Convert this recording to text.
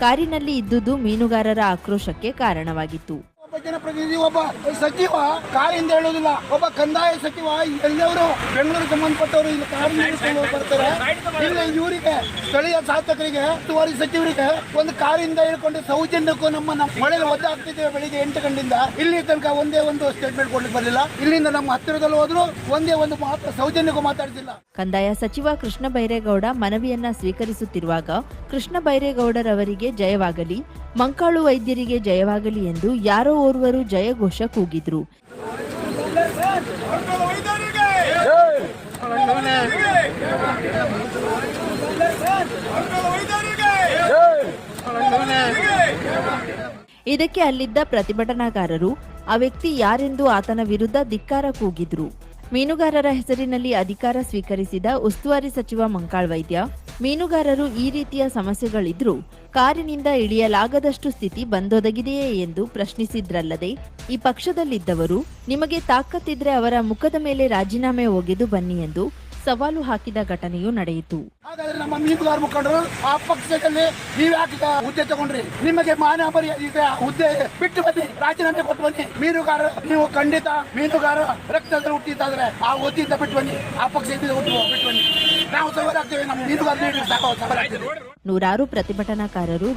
ಕಾರಿನಲ್ಲಿ ಇದ್ದುದು ಮೀನುಗಾರರ ಆಕ್ರೋಶಕ್ಕೆ ಕಾರಣವಾಗಿತ್ತು. ಒಬ್ಬ ಜನಪ್ರತಿನಿಧಿ, ಒಬ್ಬ ಸಚಿವ ಕಾರಿಂದ ಹೇಳೋದಿಲ್ಲ, ಒಬ್ಬ ಕಂದಾಯ ಸಚಿವ ಎಲ್ಲವರು ಬೆಂಗಳೂರು ಸಂಬಂಧಪಟ್ಟವರು ಇಲ್ಲಿ ಕಾರಿನ ಬರ್ತಾರೆ. ಇಲ್ಲಿ ಇವರಿಗೆ ಸ್ಥಳೀಯ ಶಾಸಕರಿಗೆ ಉಸ್ತುವಾರಿ ಸಚಿವರಿಗೆ ಒಂದು ಕಾರಿಂದ ಹೇಳ್ಕೊಂಡು ಸೌಜನ್ಯಕ್ಕೂ ನಮ್ಮ ಮಳೆ ಒದ್ದಾಗ್ತಿದ್ದೇವೆ. ಬೆಳಿಗ್ಗೆ 8 ಗಂಟೆಯಿಂದ ಇಲ್ಲಿ ತನಕ ಒಂದೇ ಒಂದು ಸ್ಟೇಟ್ಮೆಂಟ್ ಕೊಡ್ಲಿಕ್ಕೆ ಬರಲಿಲ್ಲ. ಇಲ್ಲಿಂದ ನಮ್ಮ ಹತ್ತಿರದಲ್ಲಿ ಹೋದ್ರು ಒಂದೇ ಒಂದು ಮಾತ್ರ ಸೌಜನ್ಯಕ್ಕೂ ಮಾತಾಡ್ತಿಲ್ಲ. ಕಂದಾಯ ಸಚಿವ ಕೃಷ್ಣ ಬೈರೇಗೌಡ ಮನವಿಯನ್ನ ಸ್ವೀಕರಿಸುತ್ತಿರುವಾಗ ಕೃಷ್ಣ ಬೈರೇಗೌಡರವರಿಗೆ ಜಯವಾಗಲಿ, ಮಂಕಾಳು ವೈದ್ಯರಿಗೆ ಜಯವಾಗಲಿ ಎಂದು ಯಾರೋ ಓರ್ವರು ಜಯಘೋಷ ಕೂಗಿದ್ರು. ಇದಕ್ಕೆ ಅಲ್ಲಿದ್ದ ಪ್ರತಿಭಟನಾಕಾರರು ಆ ವ್ಯಕ್ತಿ ಯಾರೆಂದು ಆತನ ವಿರುದ್ಧ ಧಿಕ್ಕಾರ ಕೂಗಿದ್ರು. ಮೀನುಗಾರರ ಹೆಸರಿನಲ್ಲಿ ಅಧಿಕಾರ ಸ್ವೀಕರಿಸಿದ ಉಸ್ತುವಾರಿ ಸಚಿವ ಮಂಕಾಳ್ ವೈದ್ಯ, ಮೀನುಗಾರರು ಈ ರೀತಿಯ ಸಮಸ್ಯೆಗಳಿದ್ರೂ ಕಾರಿನಿಂದ ಇಳಿಯಲಾಗದಷ್ಟು ಸ್ಥಿತಿ ಬಂದೊದಗಿದೆಯೇ ಎಂದು ಪ್ರಶ್ನಿಸಿದ್ರಲ್ಲದೆ, ಈ ಪಕ್ಷದಲ್ಲಿದ್ದವರು ನಿಮಗೆ ತಾಕತ್ತಿದ್ರೆ ಅವರ ಮುಖದ ಮೇಲೆ ರಾಜೀನಾಮೆ ಒಗೆದು ಬನ್ನಿ ಎಂದು ಸವಾಲು ಹಾಕಿದ ಘಟನೆಯೂ ನಡೆಯಿತು. ಹಾಗಾದ್ರೆ ನಮ್ಮ ಮೀನುಗಾರ ಮುಖಂಡರು ಆ ಪಕ್ಷದಲ್ಲಿ ನೀವ್ಯಾಕೆ ಹುದ್ದೆ ತಗೊಂಡ್ರಿ? ನಿಮಗೆ ಮಾನ ಮರ್ಯಾದೆ ಹುದ್ದೆ ಬಿಟ್ಟು ಬನ್ನಿ, ರಾಜೀನಾಮೆ ಕೊಟ್ಟು ಬನ್ನಿ. ಮೀನುಗಾರ ನೀವು ಖಂಡಿತ ಮೀನುಗಾರ ರಕ್ತದಲ್ಲಿ ಹುಟ್ಟಿದ್ದಾದ್ರೆ ಆ ಹುದ್ದೆಯಿಂದ ಬಿಟ್ಟು ಬನ್ನಿ, ಆ ಪಕ್ಷದಿಂದ ಬಿಟ್ಟು ಬನ್ನಿ. ನಾವು ಸವಾಲಾಗ್ತೇವೆ, ನಮ್ಮ ಮೀನುಗಾರ ನೂರಾರು ಪ್ರತಿಭಟನಾಕಾರರು